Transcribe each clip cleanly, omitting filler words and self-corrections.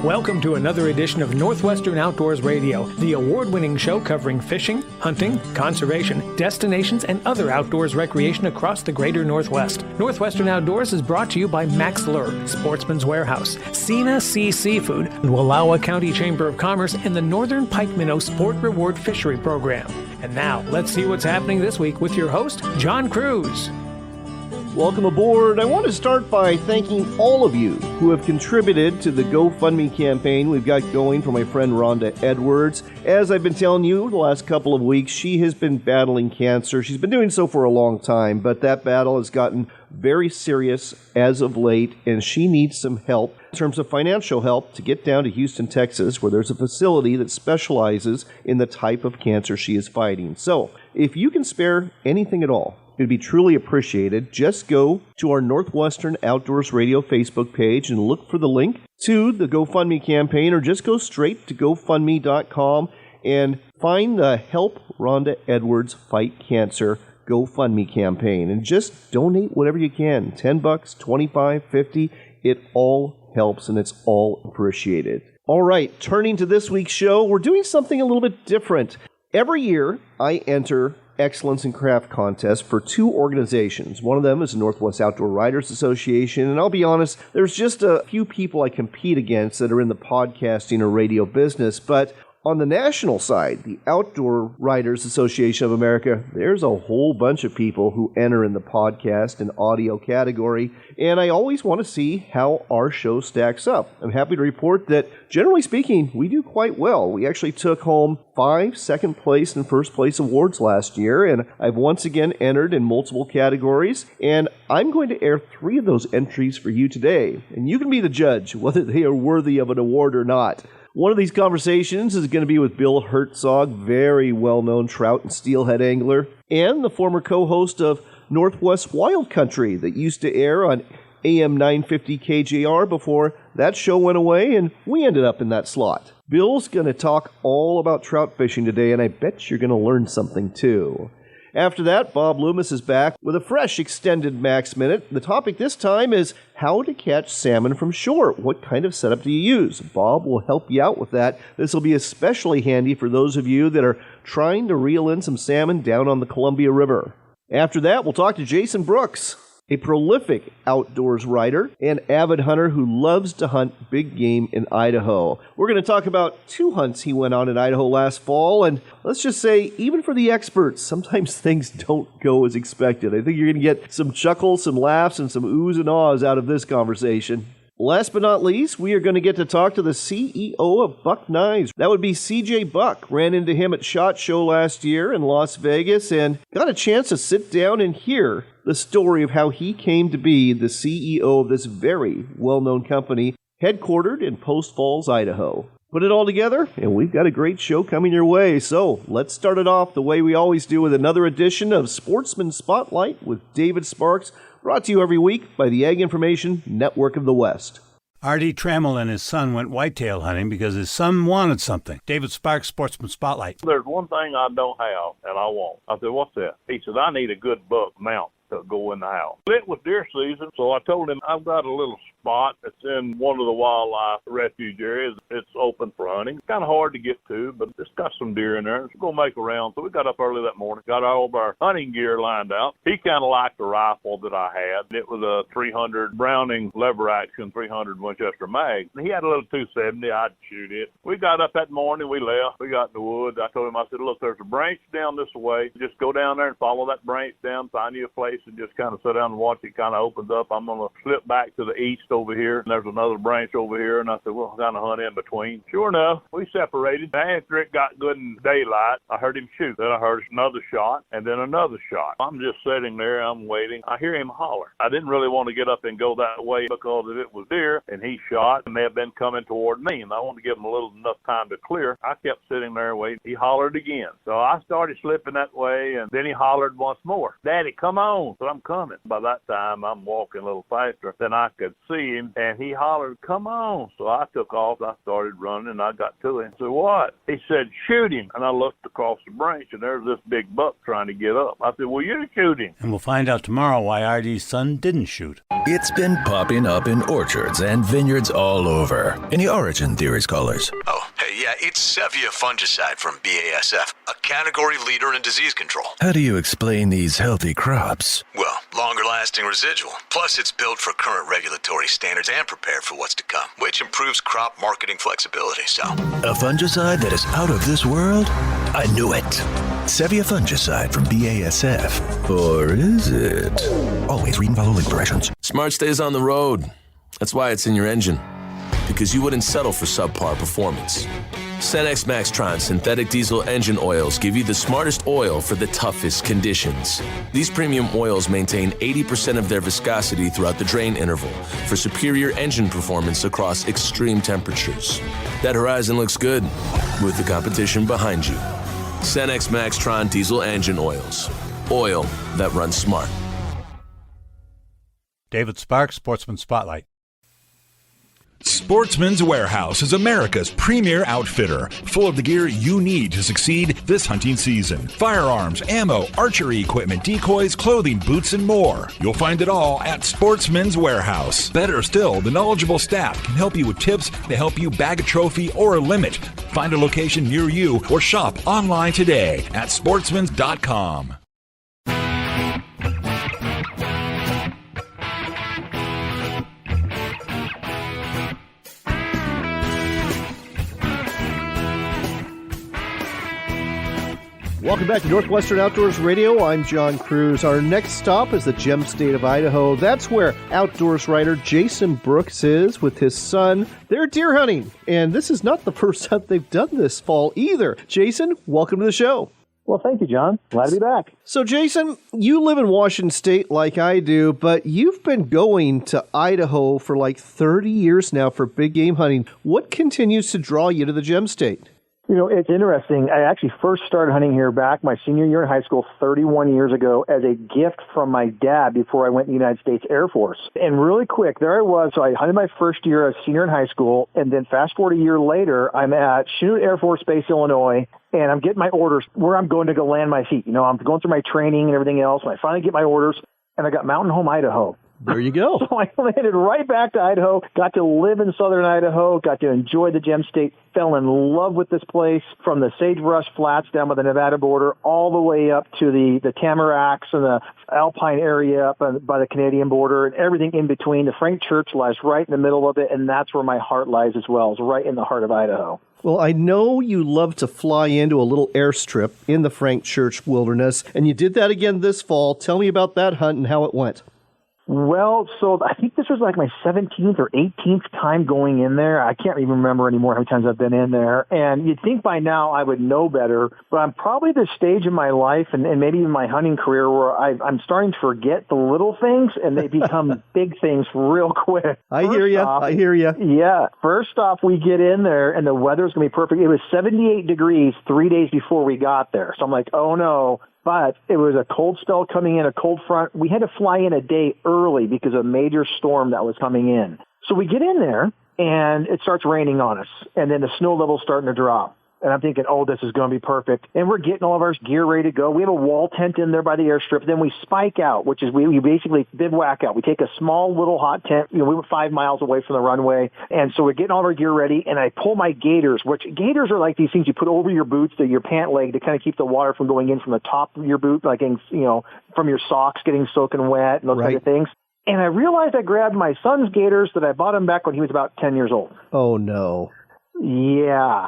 Welcome to another edition of Northwestern Outdoors Radio, the award-winning show covering fishing, hunting, conservation, destinations, and other outdoors recreation across the greater Northwest. Northwestern Outdoors is brought to you by Max Lure, Sportsman's Warehouse, Cena Sea Seafood, and Wallowa County Chamber of Commerce, and the Northern Pike Minnow Sport Reward Fishery Program. And now, let's see what's happening this week with your host, John Cruz. Welcome aboard. I want to start by thanking all of you who have contributed to the GoFundMe campaign we've got going for my friend Rhonda Edwards. As I've been telling you the last couple of weeks, she has been battling cancer. She's been doing so for a long time, but that battle has gotten very serious as of late, and she needs some help in terms of financial help to get down to Houston, Texas, where there's a facility that specializes in the type of cancer she is fighting. So, if you can spare anything at all, it'd be truly appreciated. Just go to our Northwestern Outdoors Radio Facebook page and look for the link to the GoFundMe campaign, or just go straight to GoFundMe.com and find the Help Rhonda Edwards Fight Cancer GoFundMe campaign and just donate whatever you can. $10, $25, $50, it all helps and it's all appreciated. All right, turning to this week's show, we're doing something a little bit different. Every year, I enter Excellence in Craft contest for two organizations. One of them is the Northwest Outdoor Writers Association, and I'll be honest, there's just a few people I compete against that are in the podcasting or radio business, but on the national side, the Outdoor Writers Association of America, there's a whole bunch of people who enter in the podcast and audio category, and I always want to see how our show stacks up. I'm happy to report that, generally speaking, we do quite well. We actually took home 5 second place and first place awards last year, and I've once again entered in multiple categories, and I'm going to air 3 of those entries for you today, and you can be the judge whether they are worthy of an award or not. One of these conversations is going to be with Bill Herzog, very well-known trout and steelhead angler, and the former co-host of Northwest Wild Country that used to air on AM 950 KJR before that show went away, and we ended up in that slot. Bill's going to talk all about trout fishing today, and I bet you're going to learn something too. After that, Bob Loomis is back with a fresh extended Max Minute. The topic this time is how to catch salmon from shore. What kind of setup do you use? Bob will help you out with that. This will be especially handy for those of you that are trying to reel in some salmon down on the Columbia River. After that, we'll talk to Jason Brooks, a prolific outdoors writer and avid hunter who loves to hunt big game in Idaho. We're going to talk about 2 hunts he went on in Idaho last fall, and let's just say, even for the experts, sometimes things don't go as expected. I think you're going to get some chuckles, some laughs, and some oohs and ahs out of this conversation. Last but not least, we are going to get to talk to the CEO of Buck Knives. That would be CJ Buck. Ran into him at SHOT Show last year in Las Vegas and got a chance to sit down and hear the story of how he came to be the CEO of this very well-known company headquartered in Post Falls, Idaho. Put it all together, and we've got a great show coming your way. So let's start it off the way we always do with another edition of Sportsman Spotlight with David Sparks, brought to you every week by the Ag Information Network of the West. R.D. Trammell and his son went whitetail hunting because his son wanted something. David Sparks, Sportsman Spotlight. There's one thing I don't have, and I want. I said, what's that? He said, I need a good buck mount to go in the house. It was deer season, so I told him I've got a little spot that's in one of the wildlife refuge areas. It's open for hunting. It's kind of hard to get to, but it's got some deer in there. Let's go make a round. So we got up early that morning, got all of our hunting gear lined out. He kind of liked the rifle that I had. It was a 300 Browning lever action, 300 Winchester mag. He had a little 270. I'd shoot it. We got up that morning. We left. We got in the woods. I told him, I said, look, there's a branch down this way. Just go down there and follow that branch down, find you a place and just kind of sit down and watch it kind of opens up. I'm going to slip back to the east over here, and there's another branch over here, and I said, well, kind of hunt in between. Sure enough, we separated. After it got good in daylight, I heard him shoot. Then I heard another shot, and then another shot. I'm just sitting there, I'm waiting. I hear him holler. I didn't really want to get up and go that way because if it was deer, and he shot, and they had been coming toward me, and I wanted to give him a little enough time to clear. I kept sitting there waiting. He hollered again. So I started slipping that way, and then he hollered once more. Daddy, come on. on, but I'm coming. By that time, I'm walking a little faster than I could see him, and he hollered, come on. So I took off. I started running, and I got to him. I said, what? He said, shoot him. And I looked across the branch, and there's this big buck trying to get up. I said, well, you shoot him. And we'll find out tomorrow why RD's son didn't shoot. It's been popping up in orchards and vineyards all over. Any origin theories, callers? Oh, hey, yeah, it's Sevia fungicide from BASF, a category leader in disease control. How do you explain these healthy crops? Well, longer-lasting residual. Plus, it's built for current regulatory standards and prepared for what's to come, which improves crop marketing flexibility, so... A fungicide that is out of this world? I knew it. Sevia fungicide from BASF. Or is it? Always read and follow label directions. Smart stays on the road. That's why it's in your engine. Because you wouldn't settle for subpar performance. Cenex Maxtron synthetic diesel engine oils give you the smartest oil for the toughest conditions. These premium oils maintain 80% of their viscosity throughout the drain interval for superior engine performance across extreme temperatures. That horizon looks good with the competition behind you. Cenex Maxtron diesel engine oils. Oil that runs smart. David Sparks, Sportsman Spotlight. Sportsman's Warehouse is America's premier outfitter, full of the gear you need to succeed this hunting season. Firearms, ammo, archery equipment, decoys, clothing, boots, and more. You'll find it all at Sportsman's Warehouse. Better still, the knowledgeable staff can help you with tips to help you bag a trophy or a limit. Find a location near you or shop online today at sportsmans.com. Welcome back to Northwestern Outdoors Radio. I'm John Cruz. Our next stop is the Gem State of Idaho. That's where outdoors writer Jason Brooks is with his son. They're deer hunting, and this is not the first hunt they've done this fall either. Jason, welcome to the show. Well, thank you, John. Glad to be back. So, Jason, you live in Washington State like I do, but you've been going to Idaho for like 30 years now for big game hunting. What continues to draw you to the Gem State? You know, it's interesting. I actually first started hunting here back my senior year in high school 31 years ago as a gift from my dad before I went to the United States Air Force. And really quick, there I was. So I hunted my first year as senior in high school, and then fast forward a year later, I'm at Chinook Air Force Base, Illinois, and I'm getting my orders where I'm going to go land my feet. You know, I'm going through my training and everything else, and I finally get my orders, and I got Mountain Home, Idaho. There you go. So I landed right back to Idaho, got to live in southern Idaho, got to enjoy the Gem State, fell in love with this place from the sagebrush flats down by the Nevada border all the way up to the tamaracks and the alpine area up by the Canadian border and everything in between. The Frank Church lies right in the middle of it, and that's where my heart lies as well, is right in the heart of Idaho. Well, I know you love to fly into a little airstrip in the Frank Church Wilderness, and you did that again this fall. Tell me about that hunt and how it went. Well, so I think this was like my 17th or 18th time going in there. I can't even remember anymore how many times I've been in there. And you'd think by now I would know better, but I'm probably at the stage in my life and maybe in my hunting career where I'm starting to forget the little things and they become big things real quick. I hear you. Yeah. First off, we get in there and the weather's going to be perfect. It was 78 degrees 3 days before we got there. So I'm like, oh no. But it was a cold spell coming in, a cold front. We had to fly in a day early because of a major storm that was coming in. So we get in there, and it starts raining on us, and then the snow level's starting to drop. And I'm thinking, oh, this is going to be perfect. And we're getting all of our gear ready to go. We have a wall tent in there by the airstrip. Then we spike out, which is we basically bivouac out. We take a small little hot tent. You know, we were 5 miles away from the runway. And so we're getting all of our gear ready. And I pull my gaiters, which gaiters are like these things you put over your boots to your pant leg to kind of keep the water from going in from the top of your boot, like, you know, from your socks getting soaking wet and those kind of things. And I realized I grabbed my son's gaiters that I bought him back when he was about 10 years old. Oh, no. Yeah.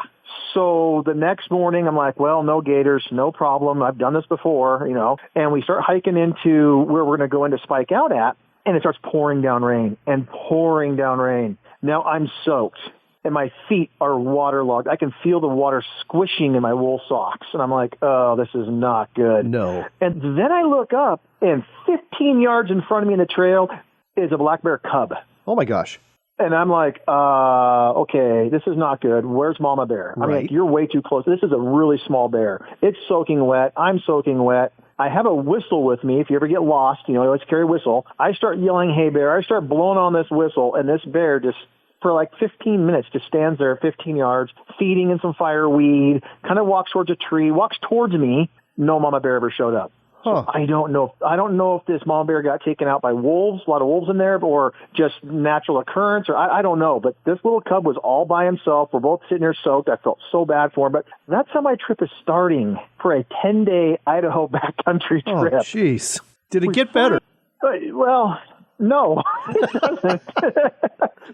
So the next morning, I'm like, well, no gators, no problem. I've done this before, you know. And we start hiking into where we're going to go into spike out at, and it starts pouring down rain and pouring down rain. Now I'm soaked, and my feet are waterlogged. I can feel the water squishing in my wool socks. And I'm like, oh, this is not good. No. And then I look up, and 15 yards in front of me in the trail is a black bear cub. Oh, my gosh. And I'm like, okay, this is not good. Where's Mama Bear? I'm like, you're way too close. This is a really small bear. It's soaking wet. I'm soaking wet. I have a whistle with me. If you ever get lost, I always carry a whistle. I start yelling, "Hey, bear." I start blowing on this whistle, and this bear just, for like 15 minutes, just stands there 15 yards, feeding in some fireweed, kind of walks towards a tree, walks towards me. No mama bear ever showed up. Huh. I don't know if this mama bear got taken out by wolves, a lot of wolves in there, or just natural occurrence, or I don't know. But this little cub was all by himself. We're both sitting there soaked. I felt so bad for him. But that's how my trip is starting for a 10-day Idaho backcountry trip. Oh, jeez. Did it get better? Well, no, it doesn't.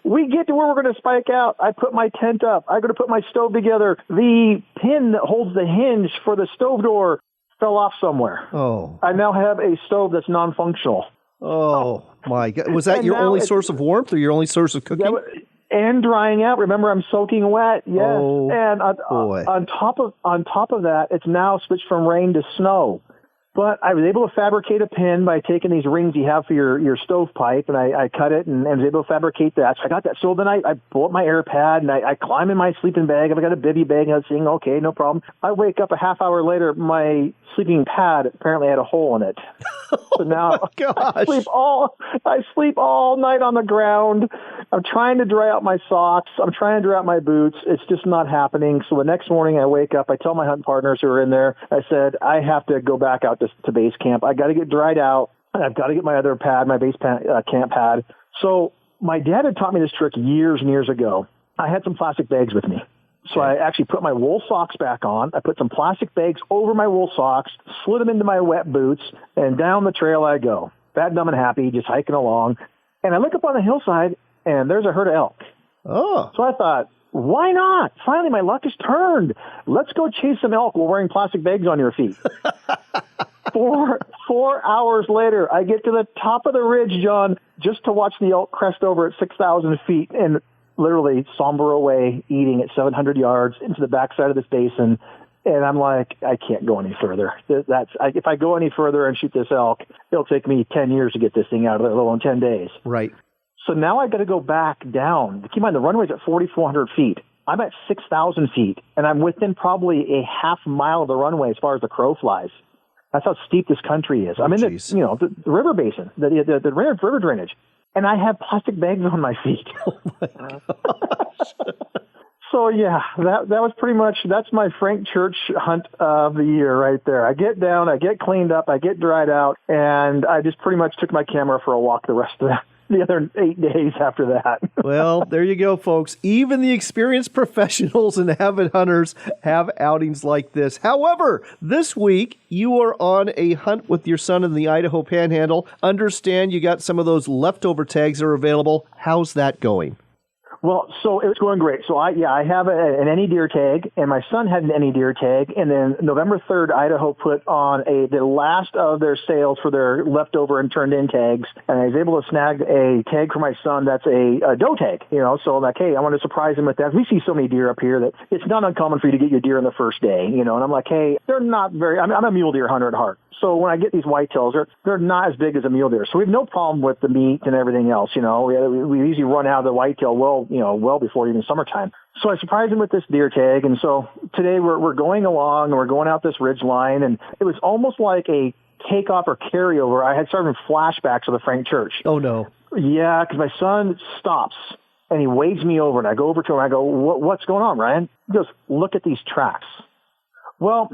We get to where we're going to spike out. I put my tent up. I'm going to put my stove together. The pin that holds the hinge for the stove door fell off somewhere. Oh. I now have a stove that's non-functional. Oh, my God. Was that your only source of warmth or your only source of cooking? And drying out. Remember, I'm soaking wet. Yes. Oh, and boy. on top of that, it's now switched from rain to snow. But I was able to fabricate a pin by taking these rings you have for your stovepipe, and I cut it and was able to fabricate that. So I got that. So then I pull up my air pad, and I climb in my sleeping bag. I've got a bivy bag, and I was saying, okay, no problem. I wake up a half hour later, my sleeping pad apparently had a hole in it. So now I sleep all night on the ground. I'm trying to dry out my socks. I'm trying to dry out my boots. It's just not happening. So the next morning I wake up, I tell my hunting partners who are in there, I said, I have to go back out to base camp. I got to get dried out. I've got to get my other pad, my base camp pad. So my dad had taught me this trick years and years ago. I had some plastic bags with me. So I actually put my wool socks back on. I put some plastic bags over my wool socks, slid them into my wet boots, and down the trail I go. Fat, dumb, and happy, just hiking along. And I look up on the hillside, and there's a herd of elk. Oh. So I thought, why not? Finally, my luck has turned. Let's go chase some elk while wearing plastic bags on your feet. 4 hours later, I get to the top of the ridge, John, just to watch the elk crest over at 6,000 feet and literally somber away, eating at 700 yards into the backside of this basin. And I'm like, I can't go any further. If I go any further and shoot this elk, it'll take me 10 years to get this thing out of there, let alone 10 days. Right. So now I've got to go back down. Keep in mind, the runway's at 4,400 feet. I'm at 6,000 feet, and I'm within probably a half mile of the runway as far as the crow flies. That's how steep this country is. I'm in the river basin, the river drainage, and I have plastic bags on my feet. Oh my gosh. So yeah, that was pretty much, that's my Frank Church hunt of the year right there. I get down, I get cleaned up, I get dried out, and I just pretty much took my camera for a walk the rest of the other 8 days after that. Well, there you go, folks. Even the experienced professionals and avid hunters have outings like this. However, this week, you are on a hunt with your son in the Idaho Panhandle. Understand you got some of those leftover tags that are available. How's that going? Well, so it's going great. So I have an any deer tag, and my son had an any deer tag, and then November 3rd, Idaho put on the last of their sales for their leftover and turned in tags, and I was able to snag a tag for my son that's a doe tag, so I'm like, hey, I want to surprise him with that. We see so many deer up here that it's not uncommon for you to get your deer in the first day, and I'm like, hey, they're not I'm a mule deer hunter at heart. So when I get these whitetails, they're not as big as a mule deer. So we have no problem with the meat and everything else. We usually run out of the whitetail well before even summertime. So I surprised him with this deer tag. And so today we're going along and we're going out this ridge line. And it was almost like a takeoff or carryover. I had started flashbacks of the Frank Church. Oh, no. Yeah, because my son stops and he waves me over and I go over to him and I go, what's going on, Ryan? He goes, look at these tracks. Well,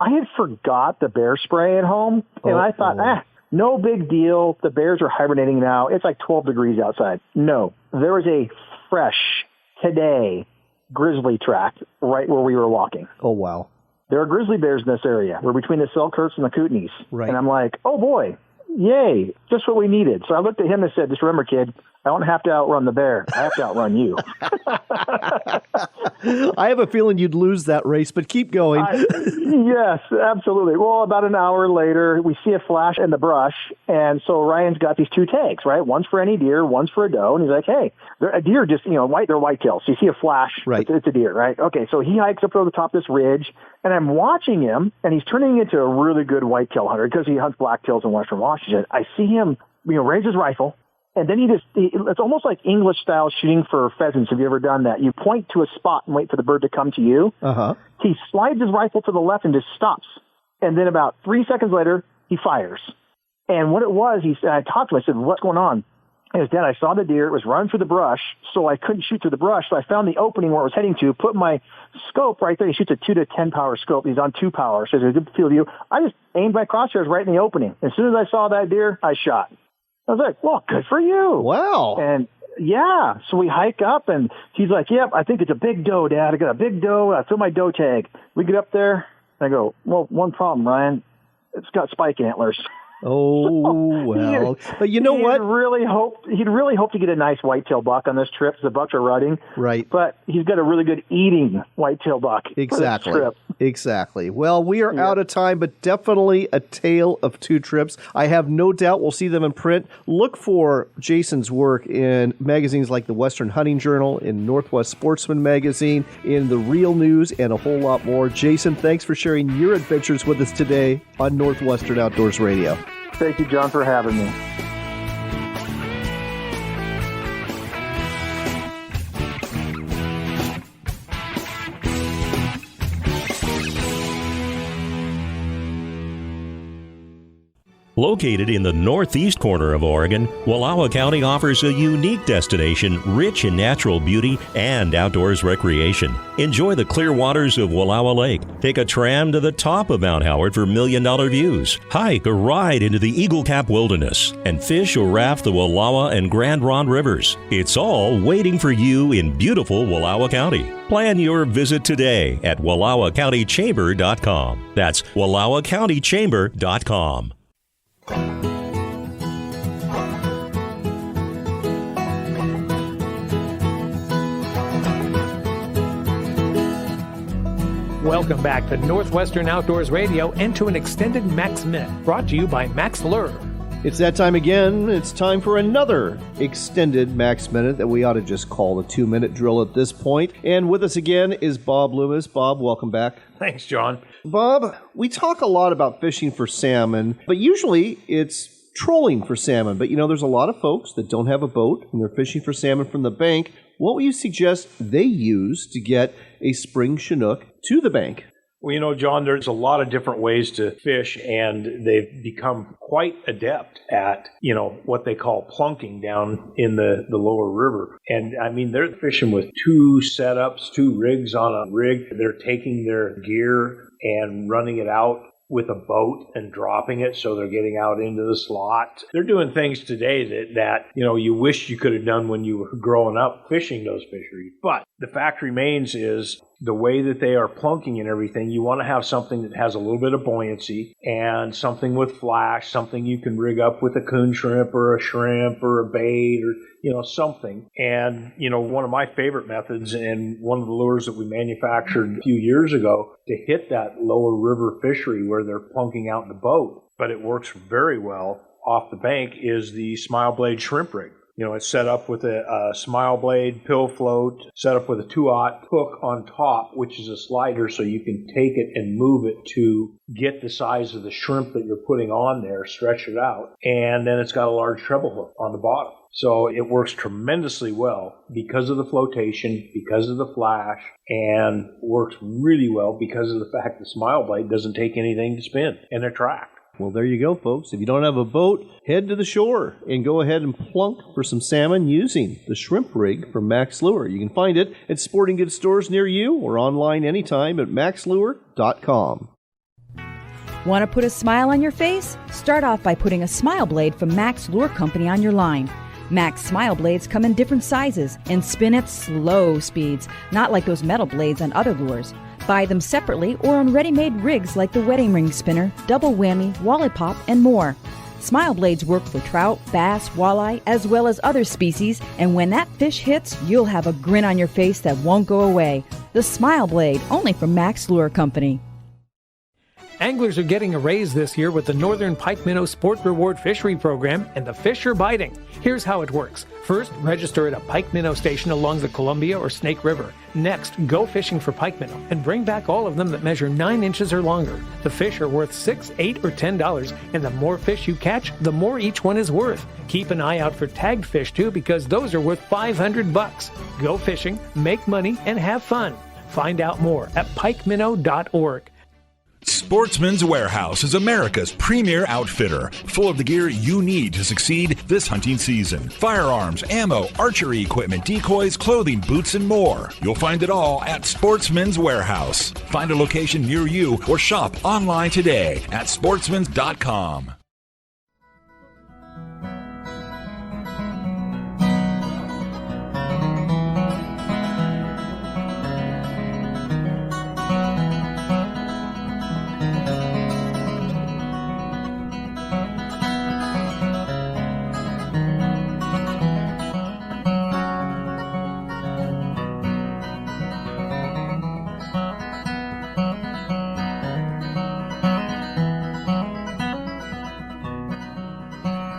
I had forgot the bear spray at home, and I thought, no big deal. The bears are hibernating now. It's like 12 degrees outside. No, there was a fresh, today, grizzly track right where we were walking. Oh, wow. There are grizzly bears in this area. We're between the Selkirks and the Kootenays. Right. And I'm like, oh, boy, yay, just what we needed. So I looked at him and said, just remember, kid, I don't have to outrun the bear. I have to outrun you. I have a feeling you'd lose that race, but keep going. Yes, absolutely. Well, about an hour later, we see a flash in the brush, and so Ryan's got these two tags, right? One's for any deer, one's for a doe, and he's like, hey, a deer just, they're whitetails. So you see a flash, right. It's a deer, right? Okay, so he hikes up over the top of this ridge, and I'm watching him, and he's turning into a really good whitetail hunter because he hunts blacktails in western Washington. I see him, raise his rifle, and then it's almost like English style shooting for pheasants. Have you ever done that? You point to a spot and wait for the bird to come to you. Uh-huh. He slides his rifle to the left and just stops. And then about 3 seconds later, he fires. And what it was, I talked to him. I said, what's going on? He goes, Dad, I saw the deer. It was running through the brush, so I couldn't shoot through the brush. So I found the opening where it was heading to, put my scope right there. He shoots a 2 to 10 power scope. He's on 2 power, so there's a good field of view. I just aimed my crosshairs right in the opening. As soon as I saw that deer, I shot. I was like, well, good for you. Wow. And yeah, so we hike up, and he's like, yep, I think it's a big doe, Dad. I got a big doe. I threw my doe tag. We get up there, and I go, well, one problem, Ryan. It's got spike antlers. Oh, well. But you know what? He'd really hope to get a nice whitetail buck on this trip. The bucks are rutting. Right. But he's got a really good eating whitetail buck. Exactly. For this trip. Exactly. Well, we are out of time, but definitely a tale of 2 trips. I have no doubt we'll see them in print. Look for Jason's work in magazines like the Western Hunting Journal, in Northwest Sportsman Magazine, in the Real News, and a whole lot more. Jason, thanks for sharing your adventures with us today on Northwestern Outdoors Radio. Thank you, John, for having me. Located in the northeast corner of Oregon, Wallowa County offers a unique destination rich in natural beauty and outdoors recreation. Enjoy the clear waters of Wallowa Lake. Take a tram to the top of Mount Howard for million-dollar views. Hike or ride into the Eagle Cap Wilderness and fish or raft the Wallowa and Grand Ronde rivers. It's all waiting for you in beautiful Wallowa County. Plan your visit today at WallowaCountyChamber.com. That's WallowaCountyChamber.com. Welcome back to Northwestern Outdoors Radio and to an extended Max Minute, brought to you by Max Lure. It's that time again. It's time for another extended Max Minute that we ought to just call the 2-minute drill at this point. And with us again is Bob Loomis. Bob, welcome back. Thanks, John. Bob, we talk a lot about fishing for salmon, but usually it's trolling for salmon. But, there's a lot of folks that don't have a boat and they're fishing for salmon from the bank. What would you suggest they use to get a spring Chinook to the bank? Well, John, there's a lot of different ways to fish, and they've become quite adept at, what they call plunking down in the lower river. And, they're fishing with 2 setups, 2 rigs on a rig. They're taking their gear and running it out with a boat and dropping it, so they're getting out into the slot. They're doing things today that you wish you could have done when you were growing up fishing those fisheries. But the fact remains is the way that they are plunking and everything, you want to have something that has a little bit of buoyancy and something with flash, something you can rig up with a coon shrimp or a bait or something. And, one of my favorite methods and one of the lures that we manufactured a few years ago to hit that lower river fishery where they're plunking out in the boat, but it works very well off the bank, is the Smile Blade shrimp rig. It's set up with a Smile Blade pill float, set up with a 2/0 hook on top, which is a slider, so you can take it and move it to get the size of the shrimp that you're putting on there, stretch it out, and then it's got a large treble hook on the bottom. So it works tremendously well because of the flotation, because of the flash, and works really well because of the fact the Smile Blade doesn't take anything to spin and attract. Well, there you go, folks. If you don't have a boat, head to the shore and go ahead and plunk for some salmon using the shrimp rig from Max Lure. You can find it at sporting goods stores near you or online anytime at maxlure.com. Want to put a smile on your face? Start off by putting a Smile Blade from Max Lure Company on your line. Max Smile Blades come in different sizes and spin at slow speeds, not like those metal blades on other lures. Buy them separately or on ready-made rigs like the wedding ring spinner, double whammy, wally pop, and more. Smile Blades work for trout, bass, walleye, as well as other species, and when that fish hits, you'll have a grin on your face that won't go away. The Smile Blade, only from Max Lure Company. Anglers are getting a raise this year with the Northern Pike Minnow Sport Reward Fishery Program, and the fish are biting. Here's how it works. First, register at a pike minnow station along the Columbia or Snake River. Next, go fishing for pike minnow and bring back all of them that measure 9 inches or longer. The fish are worth $6, $8, or $10, and the more fish you catch, the more each one is worth. Keep an eye out for tagged fish too, because those are worth $500. Go fishing, make money, and have fun. Find out more at pikeminnow.org. Sportsman's Warehouse is America's premier outfitter, full of the gear you need to succeed this hunting season. Firearms, ammo, archery equipment, decoys, clothing, boots, and more. You'll find it all at Sportsman's Warehouse. Find a location near you or shop online today at sportsmans.com.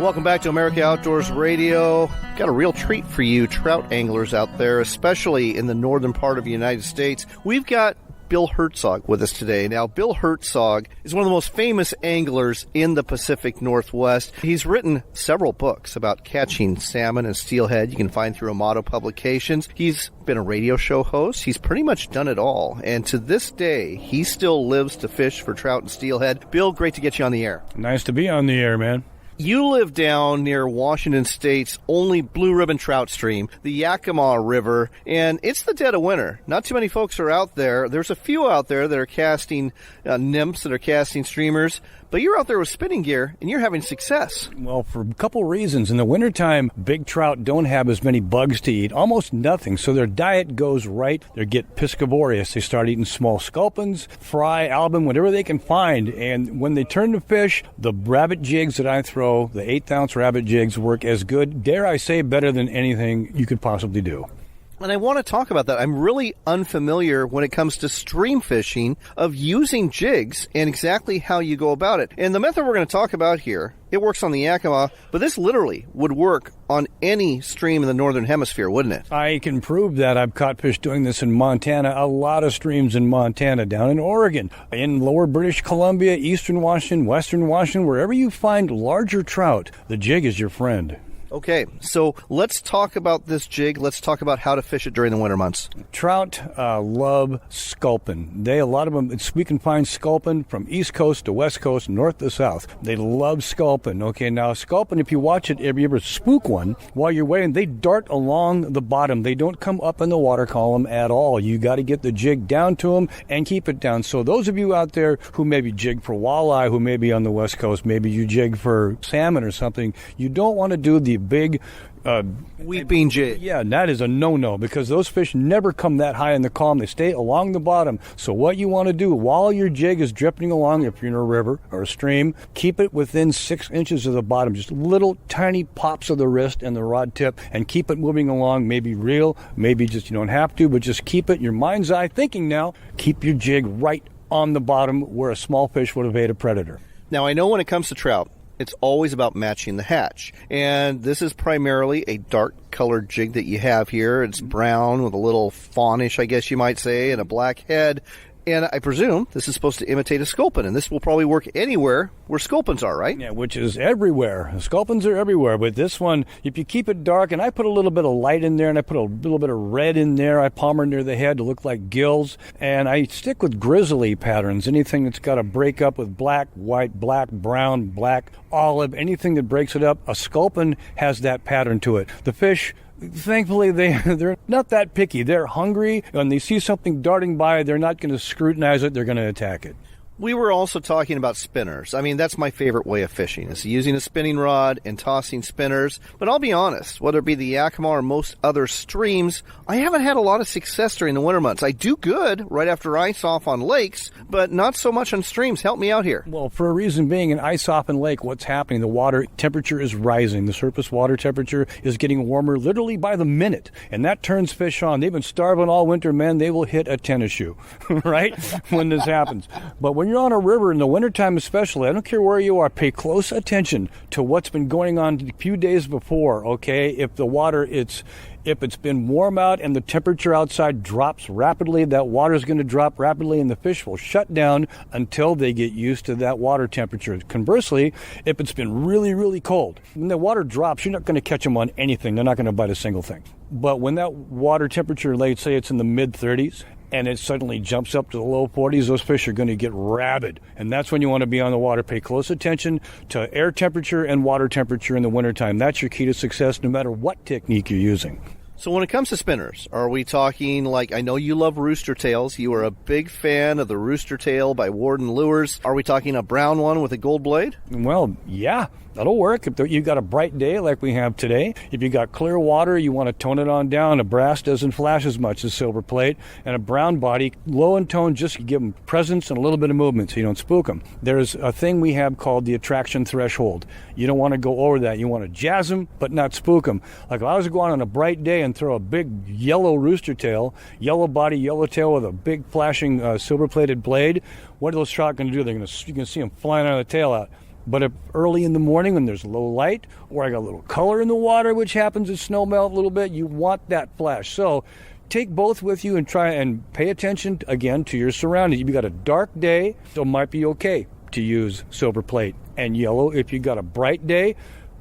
Welcome back to America Outdoors Radio. Got a real treat for you trout anglers out there, especially in the northern part of the United States. We've got Bill Herzog with us today. Now, Bill Herzog is one of the most famous anglers in the Pacific Northwest. He's written several books about catching salmon and steelhead. You can find through Amato Publications. He's been a radio show host. He's pretty much done it all. And to this day, he still lives to fish for trout and steelhead. Bill, great to get you on the air. Nice to be on the air, man. You live down near Washington State's only blue ribbon trout stream, the Yakima River, and it's the dead of winter. Not too many folks are out there. There's a few out there that are casting nymphs, that are casting streamers, but you're out there with spinning gear, and you're having success. Well, for a couple reasons. In the wintertime, big trout don't have as many bugs to eat, almost nothing, so their diet goes right. They get piscivorous. They start eating small sculpins, fry, album, whatever they can find, and when they turn to fish, the rabbit jigs that I throw, the 8th-ounce rabbit jigs, work as good, dare I say, better than anything you could possibly do. And I want to talk about that. I'm really unfamiliar when it comes to stream fishing of using jigs and exactly how you go about it. And the method we're going to talk about here, it works on the Yakima, but this literally would work on any stream in the northern hemisphere, wouldn't it? I can prove that. I've caught fish doing this in Montana, a lot of streams in Montana, down in Oregon, in lower British Columbia, eastern Washington, western Washington, wherever you find larger trout, the jig is your friend. Okay, so let's talk about this jig. Let's talk about how to fish it during the winter months. Trout love sculpin. A lot of them, we can find sculpin from east coast to west coast, north to south. They love sculpin. Okay, now sculpin, if you watch it, if you ever spook one, while you're waiting, they dart along the bottom. They don't come up in the water column at all. You got to get the jig down to them and keep it down. So those of you out there who maybe jig for walleye, who may be on the west coast, maybe you jig for salmon or something, you don't want to do the big wheat bean jig. Yeah, that is a no-no because those fish never come that high in the column. They stay along the bottom. So what you want to do while your jig is drifting along, if you're in a river or a stream, keep it within 6 inches of the bottom, just little tiny pops of the wrist and the rod tip, and keep it moving along. Maybe reel, maybe just you don't have to, but just keep it, your mind's eye thinking now, keep your jig right on the bottom where a small fish would evade a predator. Now, I know when it comes to trout, it's always about matching the hatch. And this is primarily a dark colored jig that you have here. It's brown with a little fawnish, I guess you might say, and a black head. And I presume this is supposed to imitate a sculpin, and this will probably work anywhere where sculpins are, right? Yeah, which is everywhere. Sculpins are everywhere, but this one, if you keep it dark, and I put a little bit of light in there, and I put a little bit of red in there, I palmer near the head to look like gills, and I stick with grizzly patterns, anything that's got to break up with black, white, black, brown, black, olive, anything that breaks it up, a sculpin has that pattern to it. The fish, thankfully, they're not that picky. They're hungry. When they see something darting by, they're not going to scrutinize it. They're going to attack it. We were also talking about spinners. I mean, that's my favorite way of fishing, is using a spinning rod and tossing spinners. But I'll be honest, whether it be the Yakima or most other streams, I haven't had a lot of success during the winter months. I do good right after ice off on lakes, but not so much on streams. Help me out here. Well, for a reason being, in ice off in lake, what's happening? The water temperature is rising. The surface water temperature is getting warmer literally by the minute, and that turns fish on. They've been starving all winter, man. They will hit a tennis shoe, right, when this happens. But when you're on a river in the wintertime especially, I don't care where you are, pay close attention to what's been going on a few days before, okay? If the water, if it's been warm out and the temperature outside drops rapidly, that water is going to drop rapidly and the fish will shut down until they get used to that water temperature. Conversely, if it's been really, really cold, when the water drops, you're not going to catch them on anything. They're not going to bite a single thing. But when that water temperature, let's say it's in the mid-30s, and it suddenly jumps up to the low 40s, those fish are going to get rabid. And that's when you want to be on the water. Pay close attention to air temperature and water temperature in the wintertime. That's your key to success no matter what technique you're using. So when it comes to spinners, are we talking like, I know you love rooster tails. You are a big fan of the rooster tail by Warden Lures. Are we talking a brown one with a gold blade? Well, yeah. That'll work if you've got a bright day like we have today. If you got clear water, you want to tone it on down. A brass doesn't flash as much as silver plate. And a brown body, low in tone, just give them presence and a little bit of movement so you don't spook them. There's a thing we have called the attraction threshold. You don't want to go over that. You want to jazz them, but not spook them. Like if I was to go out on a bright day and throw a big yellow rooster tail, yellow body, yellow tail with a big flashing silver-plated blade, what are those trout going to do? You can see them flying out of the tail out. But if early in the morning when there's low light, or I got a little color in the water, which happens as snow melt a little bit, you want that flash. So take both with you and try and pay attention, again, to your surroundings. If you got a dark day, it might be okay to use silver plate and yellow. If you got a bright day,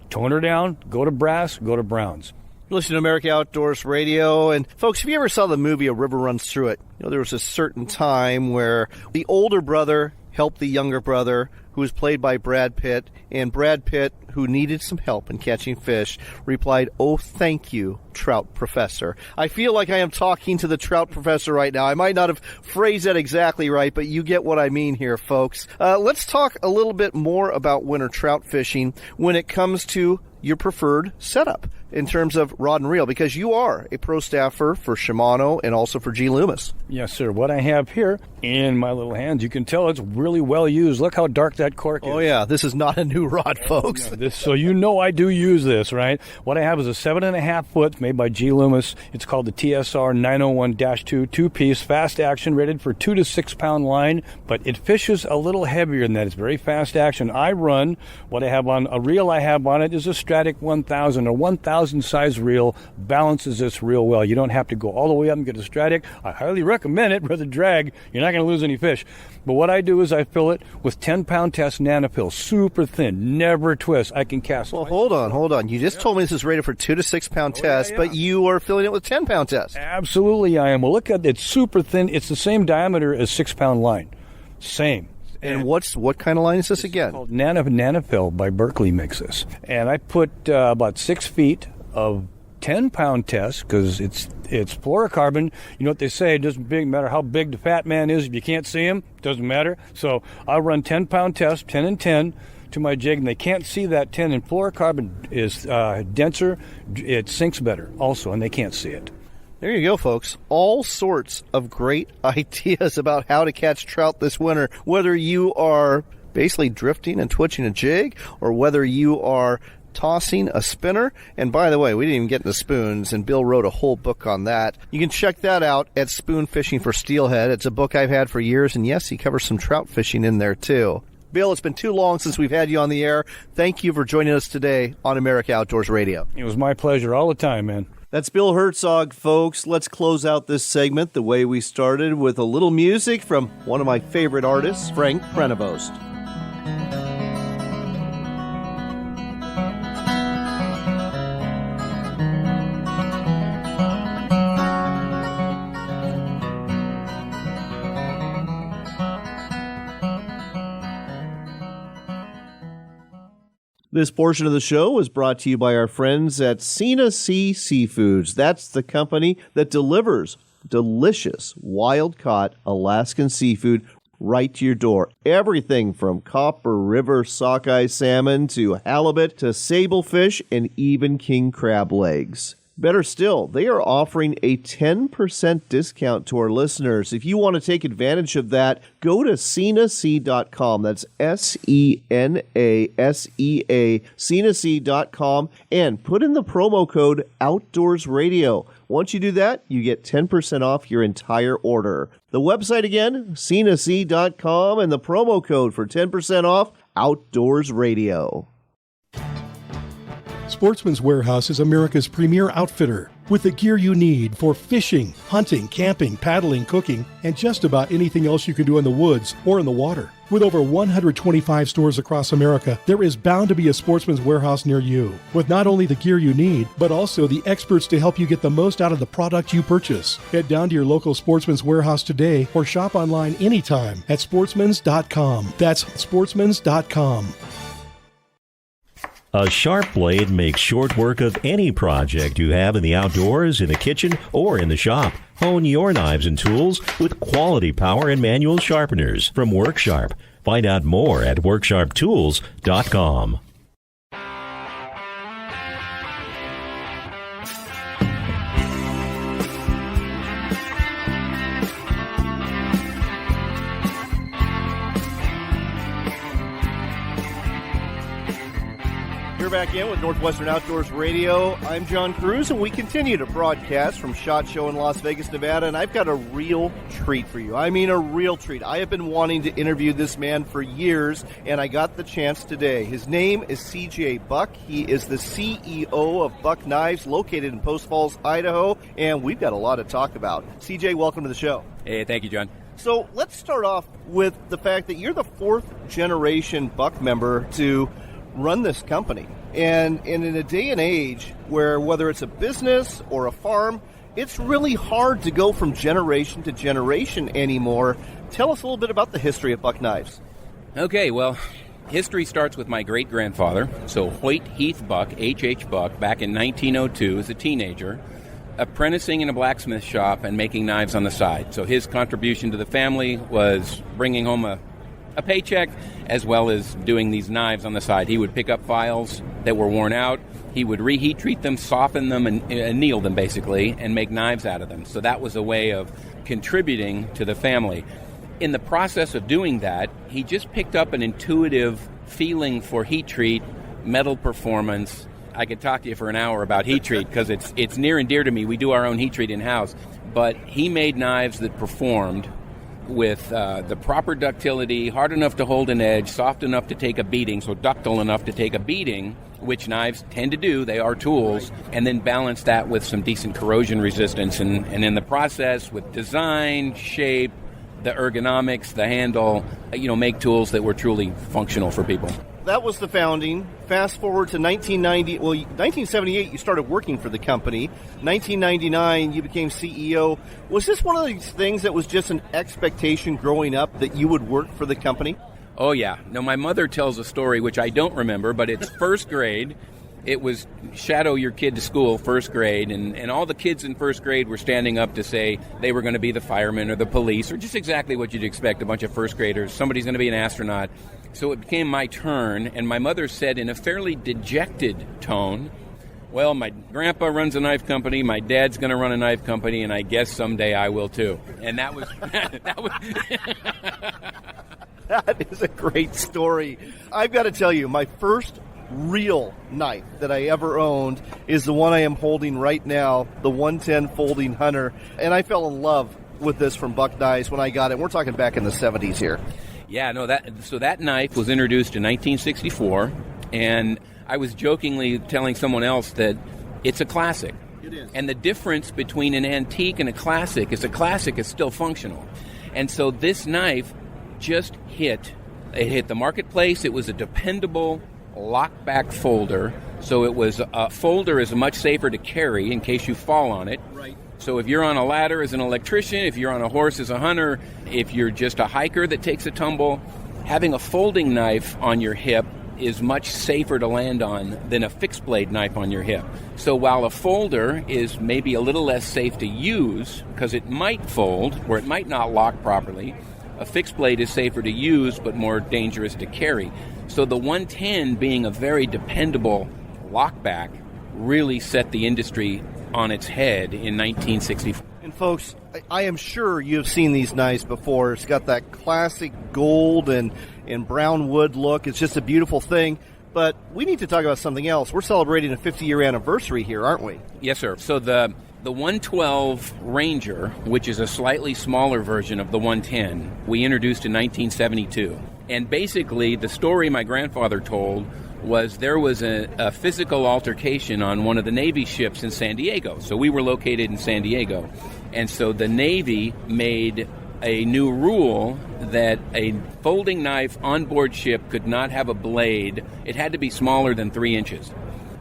tone her down, go to brass, go to browns. You listen to America Outdoors Radio, and folks, if you ever saw the movie A River Runs Through It, there was a certain time where the older brother helped the younger brother, who was played by Brad Pitt, and Brad Pitt, who needed some help in catching fish, replied, "Oh, thank you, trout professor." I feel like I am talking to the trout professor right now. I might not have phrased that exactly right, but you get what I mean here, folks. Let's talk a little bit more about winter trout fishing when it comes to your preferred setup in terms of rod and reel, because you are a pro staffer for Shimano and also for G. Loomis. Yes, sir. What I have here in my little hands, you can tell it's really well used. Look how dark that cork is. Oh, yeah. This is not a new rod, folks. So you know I do use this, right? What I have is a 7.5 foot made by G. Loomis. It's called the TSR 901-2 two-piece fast action, rated for 2 to 6 pound line, but it fishes a little heavier than that. It's very fast action. I run what I have on a reel I have on it is a Stratic 1000. A 1000 size reel balances this real well. You don't have to go all the way up and get a Stratic. I highly recommend it for the drag. You're not going to lose any fish. But what I do is I fill it with 10-pound test Nanofill, super thin, never twist. I can cast. Well, hold on. You just told me this is rated for 2 to 6 pound test, but you are filling it with 10-pound test. Absolutely, I am. Well, look at it. It's super thin. It's the same diameter as 6-pound line. Same. And what kind of line is this again? It's called Nanofill by Berkeley makes this. And I put about 6 feet of 10-pound test because it's fluorocarbon. You know what they say, it doesn't matter how big the fat man is. If you can't see him, it doesn't matter. So I'll run 10-pound test, 10 and 10 to my jig, and they can't see that 10. And fluorocarbon is denser. It sinks better also, and they can't see it. There you go, folks. All sorts of great ideas about how to catch trout this winter, whether you are basically drifting and twitching a jig or whether you are tossing a spinner. And by the way, we didn't even get into spoons, and Bill wrote a whole book on that. You can check that out at Spoon Fishing for Steelhead. It's a book I've had for years, and yes, he covers some trout fishing in there too. Bill, it's been too long since we've had you on the air. Thank you for joining us today on America Outdoors Radio. It was my pleasure all the time, man. That's Bill Herzog, folks. Let's close out this segment the way we started, with a little music from one of my favorite artists, Frank Prenevost. This portion of the show was brought to you by our friends at Sena Sea Seafoods. That's the company that delivers delicious, wild-caught Alaskan seafood right to your door. Everything from Copper River sockeye salmon to halibut to sablefish and even king crab legs. Better still, they are offering a 10% discount to our listeners. If you want to take advantage of that, go to SenaSea.com. That's SENASEA, SenaSea.com, and put in the promo code Outdoors Radio. Once you do that, you get 10% off your entire order. The website again, SenaSea.com, and the promo code for 10% off, Outdoors Radio. Sportsman's Warehouse is America's premier outfitter with the gear you need for fishing, hunting, camping, paddling, cooking, and just about anything else you can do in the woods or in the water. With over 125 stores across America, there is bound to be a Sportsman's Warehouse near you, with not only the gear you need, but also the experts to help you get the most out of the product you purchase. Head down to your local Sportsman's Warehouse today or shop online anytime at sportsmans.com. That's sportsmans.com. A sharp blade makes short work of any project you have in the outdoors, in the kitchen, or in the shop. Hone your knives and tools with quality power and manual sharpeners from WorkSharp. Find out more at WorkSharpTools.com. You're back in with Northwestern Outdoors Radio. I'm John Cruz, and we continue to broadcast from SHOT Show in Las Vegas, Nevada, and I've got a real treat for you. I mean a real treat. I have been wanting to interview this man for years, and I got the chance today. His name is CJ Buck. He is the CEO of Buck Knives, located in Post Falls, Idaho, and we've got a lot to talk about. CJ, welcome to the show. Hey, thank you, John. So let's start off with the fact that you're the fourth generation Buck member to run this company. And in a day and age where whether it's a business or a farm, it's really hard to go from generation to generation anymore. Tell us a little bit about the history of Buck Knives. Okay, well, history starts with my great-grandfather, so Hoyt Heath Buck, H.H. Buck, back in 1902 as a teenager, apprenticing in a blacksmith shop and making knives on the side. So his contribution to the family was bringing home a paycheck, as well as doing these knives on the side. He would pick up files that were worn out. He would reheat treat them, soften them, and anneal them, basically, and make knives out of them. So that was a way of contributing to the family. In the process of doing that, he just picked up an intuitive feeling for heat treat, metal performance. I could talk to you for an hour about heat treat because it's near and dear to me. We do our own heat treat in-house. But he made knives that performed with the proper ductility, hard enough to hold an edge, soft enough to take a beating, so ductile enough to take a beating, which knives tend to do. They are tools. And then balance that with some decent corrosion resistance. And in the process, with design, shape, the ergonomics, the handle, make tools that were truly functional for people. That was the founding. Fast forward to 1978, you started working for the company. 1999, you became CEO. Was this one of these things that was just an expectation growing up that you would work for the company? Oh, yeah. No, my mother tells a story, which I don't remember, but it's first grade. It was shadow your kid to school, first grade, and all the kids in first grade were standing up to say they were going to be the firemen or the police, or just exactly what you'd expect, a bunch of first graders. Somebody's going to be an astronaut. So it became my turn, and my mother said in a fairly dejected tone, well, my grandpa runs a knife company, my dad's going to run a knife company, and I guess someday I will too. And that was... That is a great story. I've got to tell you, my first real knife that I ever owned is the one I am holding right now, the 110 Folding Hunter, and I fell in love with this from Buck Knives when I got it. We're talking back in the 70s here. Yeah, no, that knife was introduced in 1964, and I was jokingly telling someone else that it's a classic. It is. And the difference between an antique and a classic is still functional. And so this knife just hit the marketplace. It was a dependable lock-back folder, so it was a folder is much safer to carry in case you fall on it. Right. So if you're on a ladder as an electrician, if you're on a horse as a hunter, if you're just a hiker that takes a tumble, having a folding knife on your hip is much safer to land on than a fixed blade knife on your hip. So while a folder is maybe a little less safe to use because it might fold or it might not lock properly, a fixed blade is safer to use but more dangerous to carry. So the 110 being a very dependable lockback really set the industry on its head in 1964. And folks, I am sure you've seen these knives before. It's got that classic gold and brown wood look. It's just a beautiful thing. But we need to talk about something else. We're celebrating a 50-year anniversary here, aren't we? Yes, sir. So the 112 Ranger, which is a slightly smaller version of the 110, we introduced in 1972. And basically, the story my grandfather told was there was a physical altercation on one of the Navy ships in San Diego. So we were located in San Diego. And so the Navy made a new rule that a folding knife on board ship could not have a blade. It had to be smaller than 3 inches.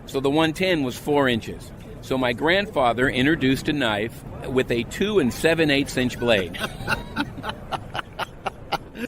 So the 110 was 4 inches. So my grandfather introduced a knife with a 2 7/8 inch blade.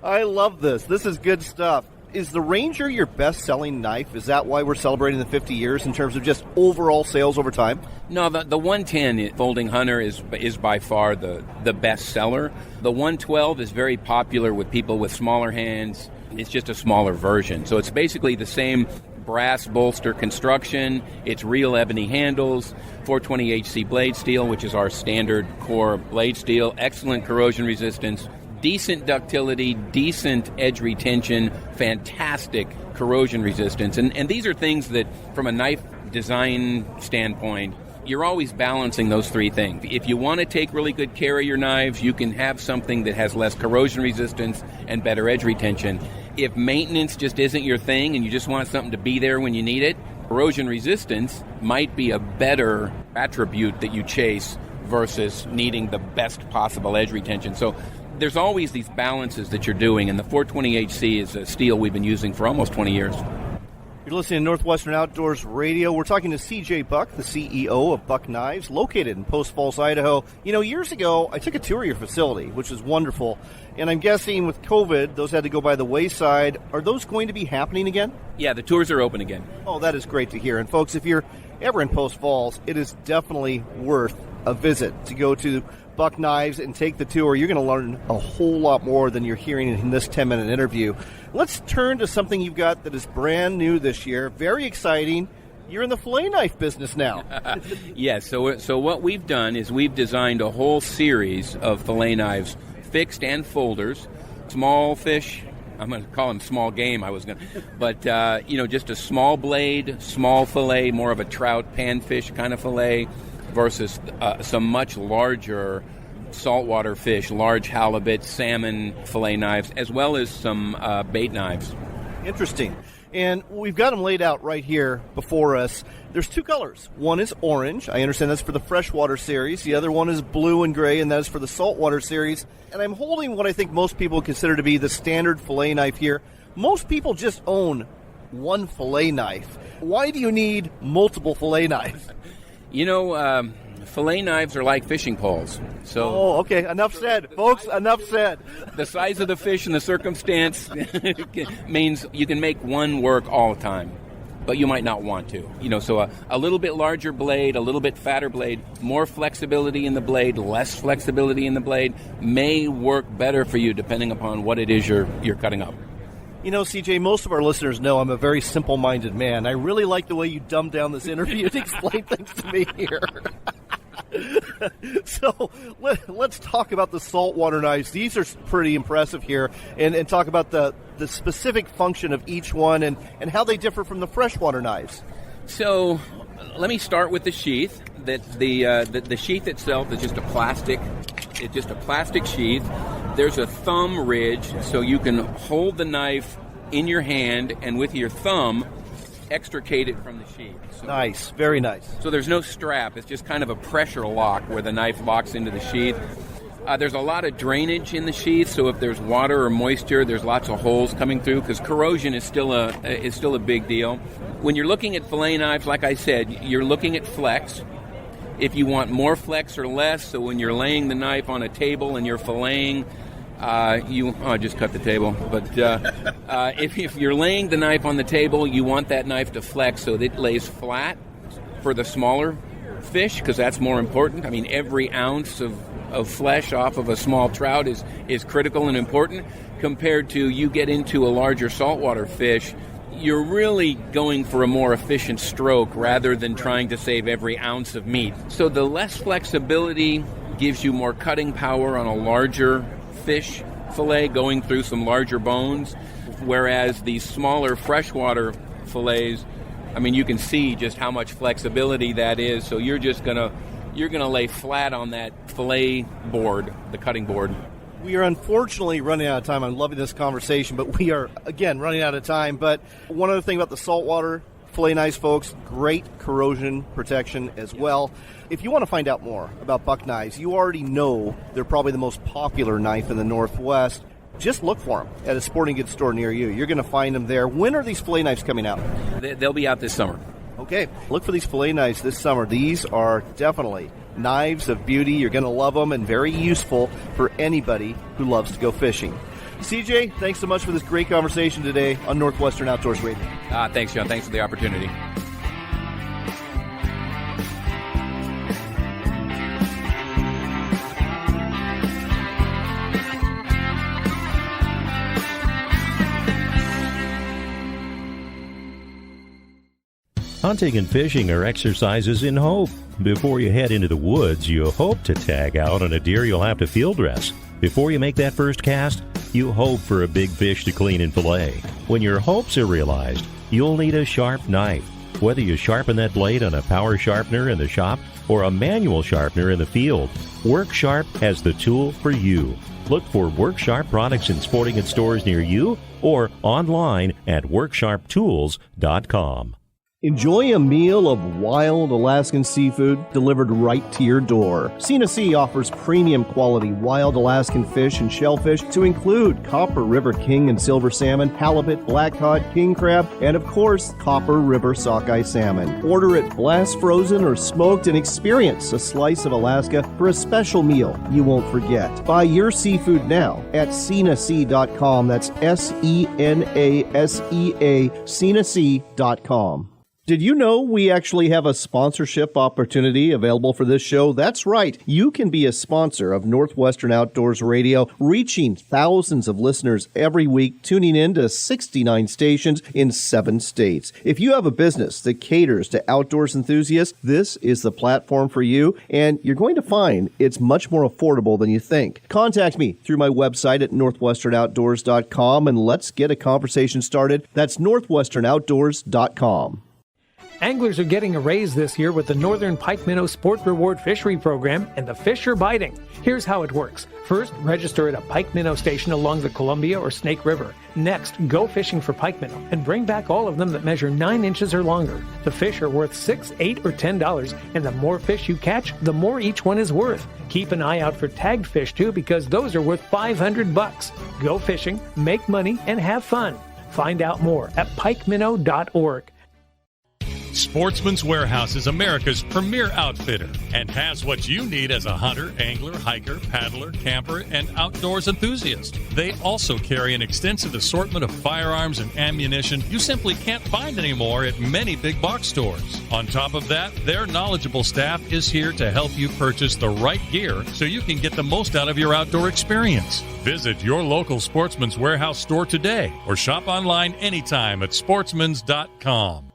I love this. This is good stuff. Is the Ranger your best-selling knife? Is that why we're celebrating the 50 years in terms of just overall sales over time? No, the 110 Folding Hunter is by far the best seller. The 112 is very popular with people with smaller hands. It's just a smaller version. So it's basically the same brass bolster construction. It's real ebony handles, 420 HC blade steel, which is our standard core blade steel, excellent corrosion resistance, decent ductility, decent edge retention, fantastic corrosion resistance. And these are things that, from a knife design standpoint, you're always balancing those three things. If you want to take really good care of your knives, you can have something that has less corrosion resistance and better edge retention. If maintenance just isn't your thing and you just want something to be there when you need it, corrosion resistance might be a better attribute that you chase versus needing the best possible edge retention. So there's always these balances that you're doing, and the 420 HC is a steel we've been using for almost 20 years. You're listening to Northwestern Outdoors Radio. We're talking to C.J. Buck, the CEO of Buck Knives, located in Post Falls, Idaho. You know, years ago, I took a tour of your facility, which was wonderful. And I'm guessing with COVID, those had to go by the wayside. Are those going to be happening again? Yeah, the tours are open again. Oh, that is great to hear. And folks, if you're ever in Post Falls, it is definitely worth a visit to go to Buck Knives and take the tour. You're going to learn a whole lot more than you're hearing in this 10-minute interview. Let's turn to something you've got that is brand new this year. Very exciting. You're in the fillet knife business now. Yes, so what we've done is we've designed a whole series of fillet knives, fixed and folders, small fish. I'm going to call them small game. But just a small blade, small fillet, more of a trout, panfish kind of fillet, versus some much larger saltwater fish, large halibut, salmon fillet knives, as well as some bait knives. Interesting. And we've got them laid out right here before us. There's two colors. One is orange. I understand that's for the freshwater series. The other one is blue and gray, and that is for the saltwater series. And I'm holding what I think most people consider to be the standard fillet knife here. Most people just own one fillet knife. Why do you need multiple fillet knives? You know, fillet knives are like fishing poles. So, okay, enough said. Folks, enough said. The size of the fish and the circumstance means you can make one work all the time, but you might not want to. So a little bit larger blade, a little bit fatter blade, more flexibility in the blade, less flexibility in the blade may work better for you depending upon what it is you're cutting up. You know, CJ, most of our listeners know I'm a very simple-minded man. I really like the way you dumb down this interview and explain things to me here. So let's talk about the saltwater knives. These are pretty impressive here, and talk about the specific function of each one and how they differ from the freshwater knives. So let me start with the sheath. The sheath itself is just a plastic. It's just a plastic sheath. There's a thumb ridge, so you can hold the knife in your hand and with your thumb extricate it from the sheath. So, nice, very nice. So there's no strap. It's just kind of a pressure lock where the knife locks into the sheath. There's a lot of drainage in the sheath, so if there's water or moisture, there's lots of holes coming through because corrosion is still a big deal. When you're looking at fillet knives, like I said, you're looking at flex. If you want more flex or less, so when you're laying the knife on a table and you're filleting, I just cut the table. But if you're laying the knife on the table, you want that knife to flex so that it lays flat for the smaller fish, because that's more important. I mean, every ounce of flesh off of a small trout is critical and important. Compared to you get into a larger saltwater fish, you're really going for a more efficient stroke rather than trying to save every ounce of meat. So the less flexibility gives you more cutting power on a larger fish fillet going through some larger bones, whereas these smaller freshwater fillets, I mean, you can see just how much flexibility that is. So you're gonna lay flat on that fillet board, the cutting board. We are unfortunately running out of time. I'm loving this conversation, but we are, again, running out of time. But one other thing about the saltwater fillet knives, folks, great corrosion protection as well. If you want to find out more about buck knives, you already know they're probably the most popular knife in the Northwest. Just look for them at a sporting goods store near you. You're going to find them there. When are these fillet knives coming out? They'll be out this summer. Okay, look for these fillet knives this summer. These are definitely knives of beauty. You're going to love them and very useful for anybody who loves to go fishing. CJ, thanks so much for this great conversation today on Northwestern Outdoors Radio. Thanks, John. Thanks for the opportunity. Hunting and fishing are exercises in hope. Before you head into the woods, you hope to tag out on a deer you'll have to field dress. Before you make that first cast, you hope for a big fish to clean and fillet. When your hopes are realized, you'll need a sharp knife. Whether you sharpen that blade on a power sharpener in the shop or a manual sharpener in the field, WorkSharp has the tool for you. Look for WorkSharp products in sporting goods stores near you or online at WorkSharpTools.com. Enjoy a meal of wild Alaskan seafood delivered right to your door. Sina Sea offers premium quality wild Alaskan fish and shellfish to include Copper River king and silver salmon, halibut, black cod, king crab, and of course, Copper River sockeye salmon. Order it blast frozen or smoked and experience a slice of Alaska for a special meal you won't forget. Buy your seafood now at SinaSea.com. That's SENASEA, SinaSea.com. Did you know we actually have a sponsorship opportunity available for this show? That's right. You can be a sponsor of Northwestern Outdoors Radio, reaching thousands of listeners every week, tuning in to 69 stations in 7 states. If you have a business that caters to outdoors enthusiasts, this is the platform for you, and you're going to find it's much more affordable than you think. Contact me through my website at northwesternoutdoors.com, and let's get a conversation started. That's northwesternoutdoors.com. Anglers are getting a raise this year with the Northern Pike Minnow Sport Reward Fishery Program, and the fish are biting. Here's how it works. First, register at a pike minnow station along the Columbia or Snake River. Next, go fishing for pike minnow and bring back all of them that measure 9 inches or longer. The fish are worth $6, $8, or $10, and the more fish you catch, the more each one is worth. Keep an eye out for tagged fish too, because those are worth $500. Go fishing, make money, and have fun. Find out more at pikeminnow.org. Sportsman's Warehouse is America's premier outfitter and has what you need as a hunter, angler, hiker, paddler, camper, and outdoors enthusiast. They also carry an extensive assortment of firearms and ammunition you simply can't find anymore at many big box stores. On top of that, their knowledgeable staff is here to help you purchase the right gear so you can get the most out of your outdoor experience. Visit your local Sportsman's Warehouse store today or shop online anytime at sportsmans.com.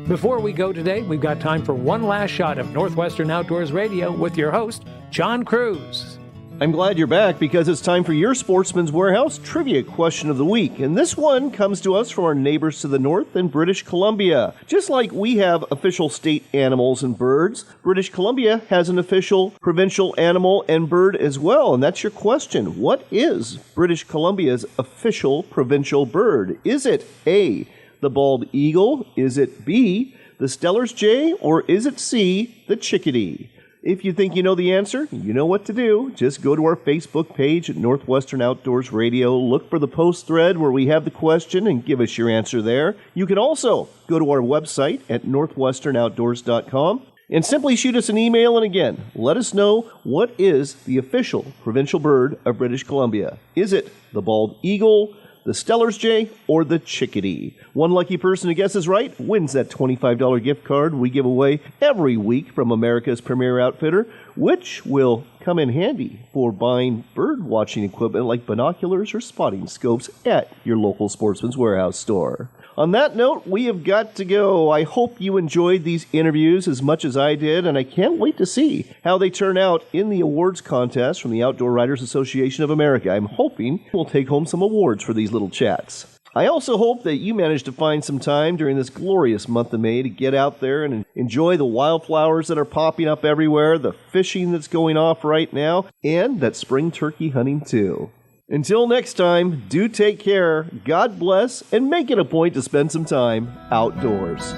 Before we go today, we've got time for one last shot of Northwestern Outdoors Radio with your host, John Cruz. I'm glad you're back because it's time for your Sportsman's Warehouse Trivia Question of the Week. And this one comes to us from our neighbors to the north in British Columbia. Just like we have official state animals and birds, British Columbia has an official provincial animal and bird as well. And that's your question. What is British Columbia's official provincial bird? Is it A, the bald eagle? Is it B, the Steller's jay? Or is it C, the chickadee? If you think you know the answer, you know what to do. Just go to our Facebook page at Northwestern Outdoors Radio, look for the post thread where we have the question, and give us your answer there. You can also go to our website at northwesternoutdoors.com and simply shoot us an email, and again, let us know what is the official provincial bird of British Columbia. Is it the bald eagle, the Steller's jay, or the chickadee? One lucky person who guesses right wins that $25 gift card we give away every week from America's premier outfitter, which will come in handy for buying bird watching equipment like binoculars or spotting scopes at your local Sportsman's Warehouse store. On that note, we have got to go. I hope you enjoyed these interviews as much as I did, and I can't wait to see how they turn out in the awards contest from the Outdoor Writers Association of America. I'm hoping we'll take home some awards for these little chats. I also hope that you manage to find some time during this glorious month of May to get out there and enjoy the wildflowers that are popping up everywhere, the fishing that's going off right now, and that spring turkey hunting too. Until next time, do take care, God bless, and make it a point to spend some time outdoors.